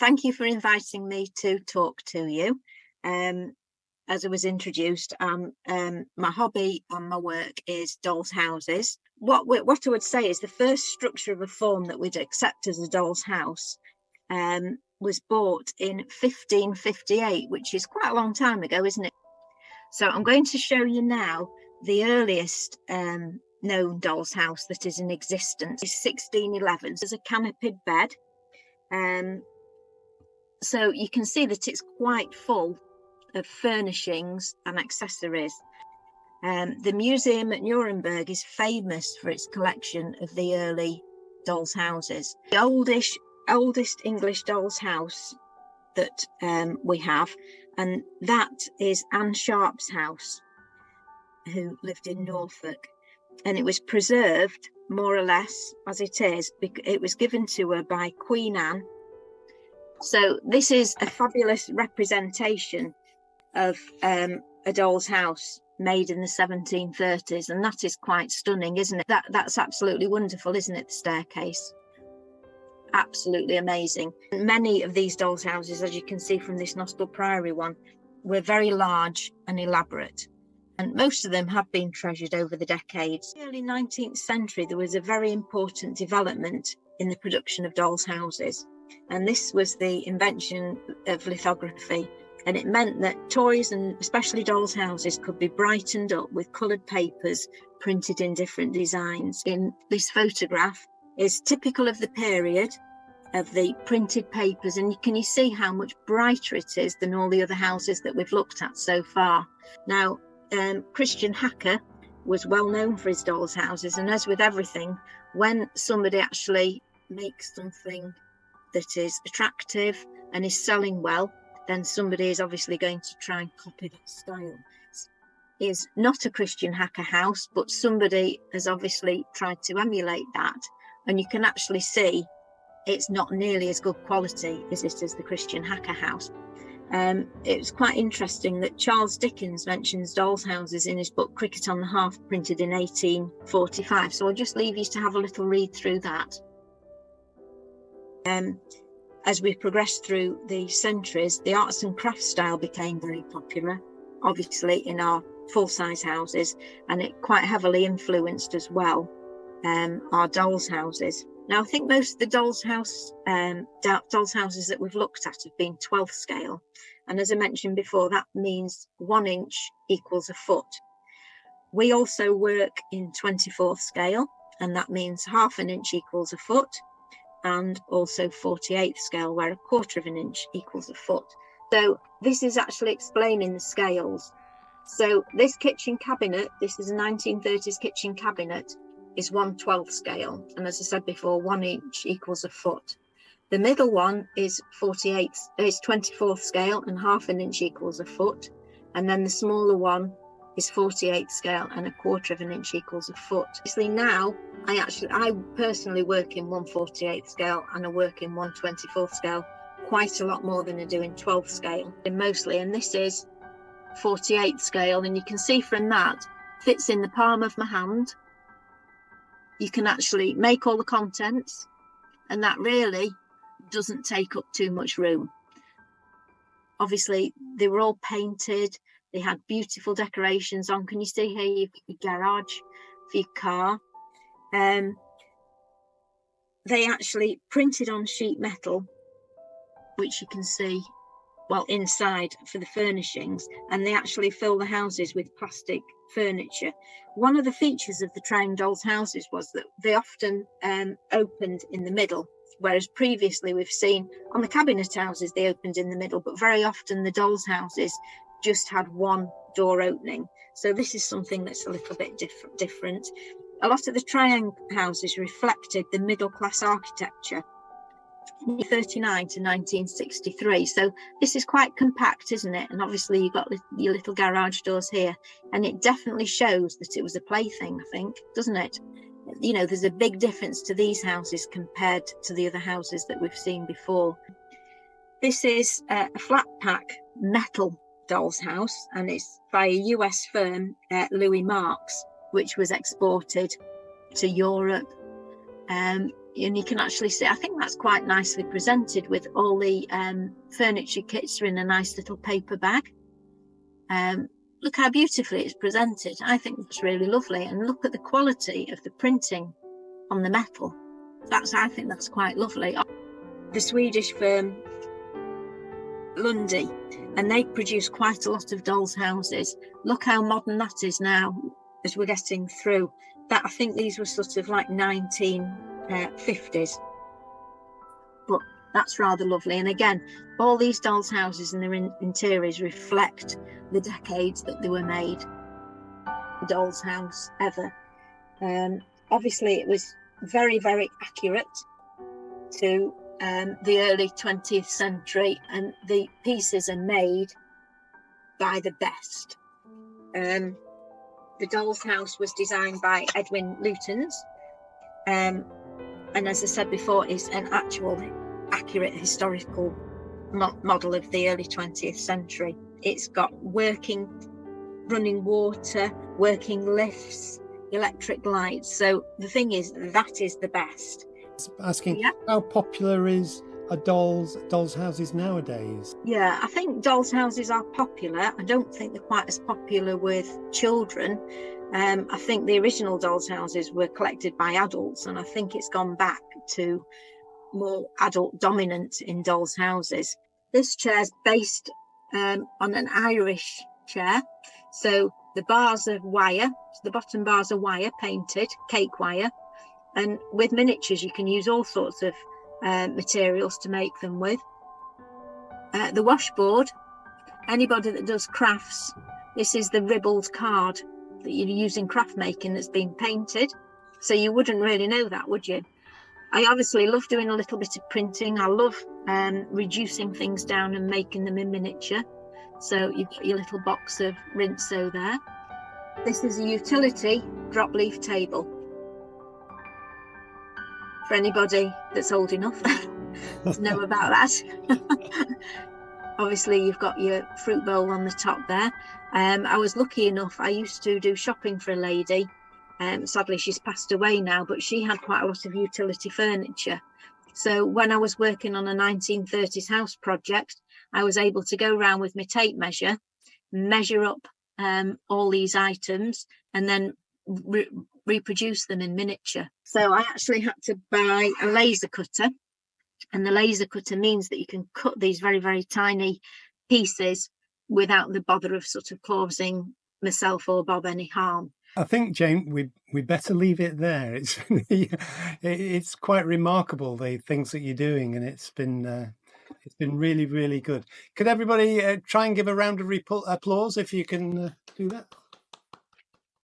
thank you for inviting me to talk to you. As I was introduced, my hobby and my work is doll's houses. What I would say is the first structure of a form that we'd accept as a doll's house was bought in 1558, which is quite a long time ago, isn't it? So I'm going to show you now the earliest known doll's house that is in existence. It's 1611. There's a canopied bed. So you can see that it's quite full of furnishings and accessories. The museum at Nuremberg is famous for its collection of the early doll's houses. The oldest English doll's house that we have, and that is Anne Sharp's house, who lived in Norfolk, and it was preserved more or less as it is. It was given to her by Queen Anne. So this is a fabulous representation of a doll's house made in the 1730s, and that is quite stunning, isn't it? That's absolutely wonderful, isn't it? The staircase, absolutely amazing. Many of these doll's houses, as you can see from this Nostell Priory one, were very large and elaborate, and most of them have been treasured over the decades. In the early 19th century, there was a very important development in the production of doll's houses, and this was the invention of lithography. And it meant that toys, and especially doll's houses, could be brightened up with coloured papers printed in different designs. In this photograph is typical of the period of the printed papers, and can you see how much brighter it is than all the other houses that we've looked at so far? Now, Christian Hacker was well known for his doll's houses, and as with everything, when somebody actually makes something that is attractive and is selling well, then somebody is obviously going to try and copy that style. It's not a Christian Hacker house, but somebody has obviously tried to emulate that, and you can actually see it's not nearly as good quality as it is the Christian Hacker house. It's quite interesting that Charles Dickens mentions doll's houses in his book Cricket on the Hearth, printed in 1845. So I'll just leave you to have a little read through that. As we progressed through the centuries, the arts and crafts style became very popular, obviously in our full-size houses, and it quite heavily influenced as well our doll's houses. Now, I think most of the doll's houses that we've looked at have been 12th scale, and as I mentioned before, that means 1 inch equals a foot. We also work in 24th scale, and that means ½ an inch equals a foot, and also 48th scale, where 1/4 of an inch equals a foot. So this is actually explaining the scales. So this kitchen cabinet, this is a 1930s kitchen cabinet, is 1/12th scale, and as I said before, 1 inch equals a foot. The middle one is 24th scale, and ½ an inch equals a foot, and then the smaller one is 48th scale, and 1/4 of an inch equals a foot. Obviously now I personally work in 1/48th scale, and I work in 1/24th scale quite a lot more than I do in 12th scale, and mostly, and this is 48th scale, and you can see from that fits in the palm of my hand. You can actually make all the contents, and that really doesn't take up too much room. Obviously they were all painted, they had beautiful decorations on. Can you see here your garage for your car? They actually printed on sheet metal, which you can see, well, inside for the furnishings, and they actually fill the houses with plastic furniture. One of the features of the Trowing dolls' houses was that they often opened in the middle, whereas previously we've seen on the cabinet houses they opened in the middle, but very often the dolls' houses just had one door opening. So this is something that's a little bit different. A lot of the Trowing houses reflected the middle class architecture, 1939 to 1963. So this is quite compact, isn't it? And obviously you've got your little garage doors here, and it definitely shows that it was a plaything, I think, doesn't it? You know, there's a big difference to these houses compared to the other houses that we've seen before. This is a flat pack metal doll's house, and it's by a US firm, Louis Marks, which was exported to Europe. and you can actually see, I think that's quite nicely presented with all the furniture kits are in a nice little paper bag. Look how beautifully it's presented. I think that's really lovely. And look at the quality of the printing on the metal. I think that's quite lovely. The Swedish firm Lundy, and they produce quite a lot of dolls' houses. Look how modern that is now as we're getting through. That I think these were sort of like 1950s. But that's rather lovely. And again, all these dolls' houses and their interiors reflect the decades that they were made. Doll's house ever. Obviously, it was very, very accurate to the early 20th century, and the pieces are made by the best. The doll's house was designed by Edwin Lutyens, and as I said before, is an actual accurate historical model of the early 20th century. It's got working running water, working lifts, electric lights. So the thing is, that is the best. Asking, how popular are dolls houses nowadays? Yeah, I think dolls houses are popular. I don't think they're quite as popular with children. I think the original dolls houses were collected by adults, and I think it's gone back to more adult dominant in dolls houses. This chair's based on an Irish chair. So the bars are wire, so the bottom bars are wire, painted, cake wire. And with miniatures, you can use all sorts of materials to make them with. The washboard, anybody that does crafts, this is the ribbled card that you're using craft making that's been painted. So you wouldn't really know that, would you? I obviously love doing a little bit of printing. I love reducing things down and making them in miniature. So you've got your little box of rinso there. This is a utility drop leaf table. For anybody that's old enough to know about that. Obviously, you've got your fruit bowl on the top there. I was lucky enough, I used to do shopping for a lady. Sadly, she's passed away now, but she had quite a lot of utility furniture. So when I was working on a 1930s house project, I was able to go around with my tape measure, measure up all these items, and then reproduce them in miniature. So I actually had to buy a laser cutter, and the laser cutter means that you can cut these very, very tiny pieces without the bother of sort of causing myself or Bob any harm. I think, Jane, we better leave it there. It's quite remarkable, the things that you're doing, and it's been really, really good. Could everybody try and give a round of applause if you can do that?